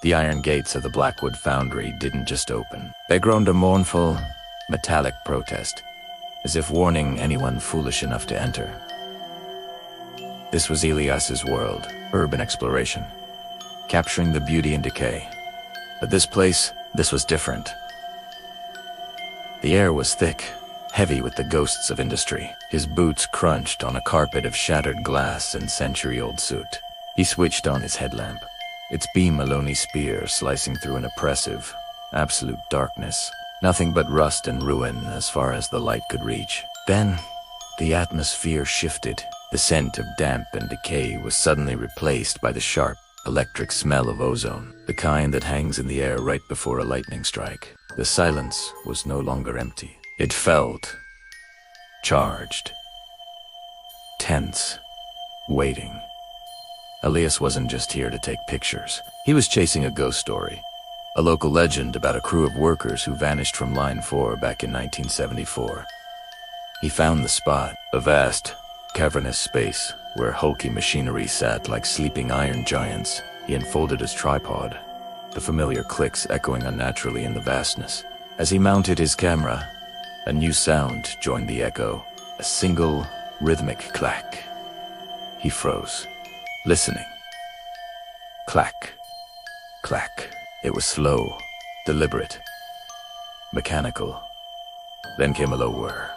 The iron gates of the Blackwood Foundry didn't just open. They groaned a mournful, metallic protest, as if warning anyone foolish enough to enter. This was Elias's world, urban exploration, capturing the beauty and decay. But this was different. The air was thick, heavy with the ghosts of industry. His boots crunched on a carpet of shattered glass and century-old soot. He switched on his headlamp, its beam a lonely spear slicing through an oppressive, absolute darkness. Nothing but rust and ruin as far as the light could reach. Then, the atmosphere shifted. The scent of damp and decay was suddenly replaced by the sharp, electric smell of ozone, the kind that hangs in the air right before a lightning strike. The silence was no longer empty. It felt charged, tense, waiting. Elias wasn't just here to take pictures. He was chasing a ghost story, a local legend about a crew of workers who vanished from Line 4 back in 1974. He found the spot, a vast, cavernous space where hulky machinery sat like sleeping iron giants. He unfolded his tripod, the familiar clicks echoing unnaturally in the vastness. As he mounted his camera, a new sound joined the echo, a single, rhythmic clack. He froze, listening. Clack, clack. It was slow, deliberate, mechanical. Then came a low whir,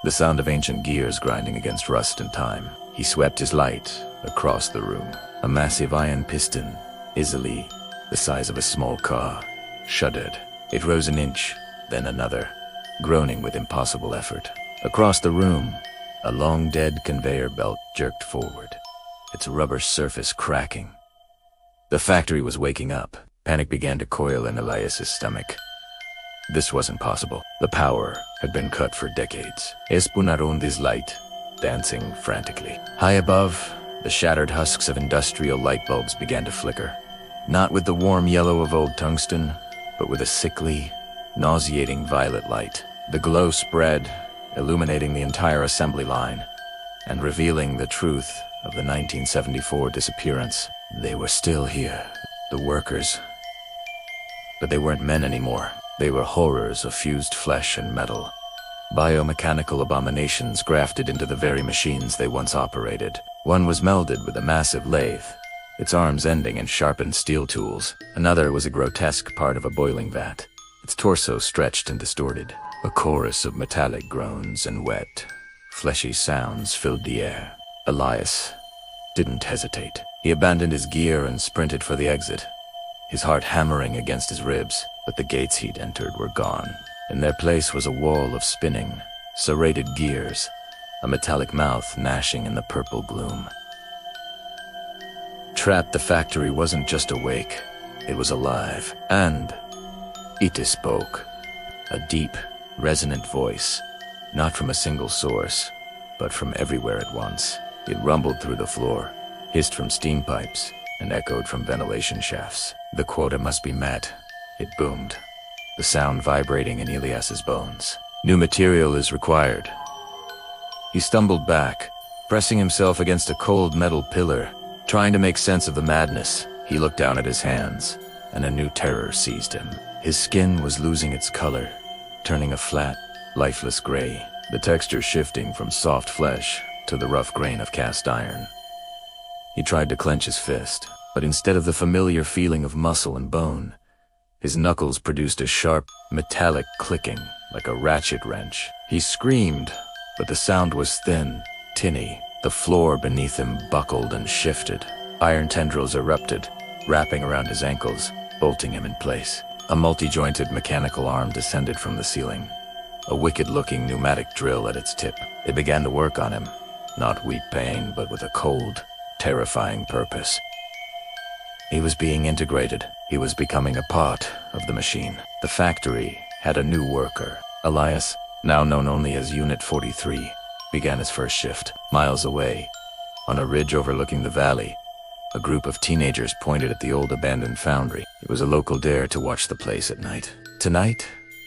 the sound of ancient gears grinding against rust and time. He swept his light across the room. A massive iron piston, easily the size of a small car, shuddered. It rose an inch, then another, groaning with impossible effort. Across the room, a long dead conveyor belt jerked forward, its rubber surface cracking. The factory was waking up. Panic began to coil in Elias's stomach. This wasn't possible. The power had been cut for decades. Espunarondi's light, dancing frantically. High above, the shattered husks of industrial light bulbs began to flicker. Not with the warm yellow of old tungsten, but with a sickly, nauseating violet light. The glow spread, illuminating the entire assembly line, and revealing the truth of the 1974 disappearance. They were still here, the workers. But they weren't men anymore. They were horrors of fused flesh and metal. Biomechanical abominations grafted into the very machines they once operated. One was melded with a massive lathe, its arms ending in sharpened steel tools. Another was a grotesque part of a boiling vat, its torso stretched and distorted. A chorus of metallic groans and wet, fleshy sounds filled the air. Elias didn't hesitate. He abandoned his gear and sprinted for the exit, his heart hammering against his ribs. But the gates he'd entered were gone. In their place was a wall of spinning, serrated gears, a metallic mouth gnashing in the purple gloom. Trapped, the factory wasn't just awake, it was alive. And it spoke. A deep, resonant voice, not from a single source, but from everywhere at once. It rumbled through the floor, hissed from steam pipes, and echoed from ventilation shafts. The quota must be met. It boomed, the sound vibrating in Elias's bones. New material is required. He stumbled back, pressing himself against a cold metal pillar, trying to make sense of the madness. He looked down at his hands, and a new terror seized him. His skin was losing its color, turning a flat, lifeless gray, the texture shifting from soft flesh to the rough grain of cast iron. He tried to clench his fist, but instead of the familiar feeling of muscle and bone, his knuckles produced a sharp, metallic clicking, like a ratchet wrench. He screamed, but the sound was thin, tinny. The floor beneath him buckled and shifted. Iron tendrils erupted, wrapping around his ankles, bolting him in place. A multi-jointed mechanical arm descended from the ceiling, a wicked-looking pneumatic drill at its tip. They began to work on him, not weak pain, but with a cold, terrifying purpose. He was being integrated. He was becoming a part of the machine. The factory had a new worker. Elias, now known only as Unit 43, began his first shift. Miles away, on a ridge overlooking the valley, a group of teenagers pointed at the old abandoned foundry. It was a local dare to watch the place at night. Tonight,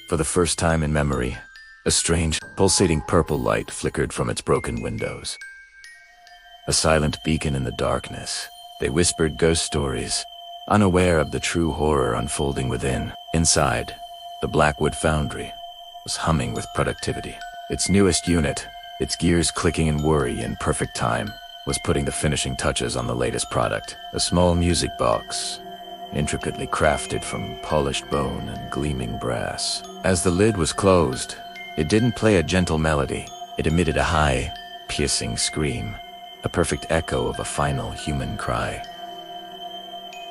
for the first time in memory, a strange, pulsating purple light flickered from its broken windows. A silent beacon in the darkness. They whispered ghost stories, unaware of the true horror unfolding within. Inside, the Blackwood Foundry was humming with productivity. Its newest unit, its gears clicking in worry in perfect time, was putting the finishing touches on the latest product. A small music box, intricately crafted from polished bone and gleaming brass. As the lid was closed, it didn't play a gentle melody. It emitted a high, piercing scream, a perfect echo of a final human cry.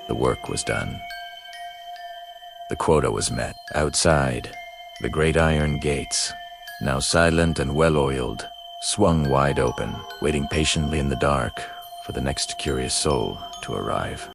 The work was done. The quota was met. Outside, the great iron gates, now silent and well-oiled, swung wide open, waiting patiently in the dark for the next curious soul to arrive.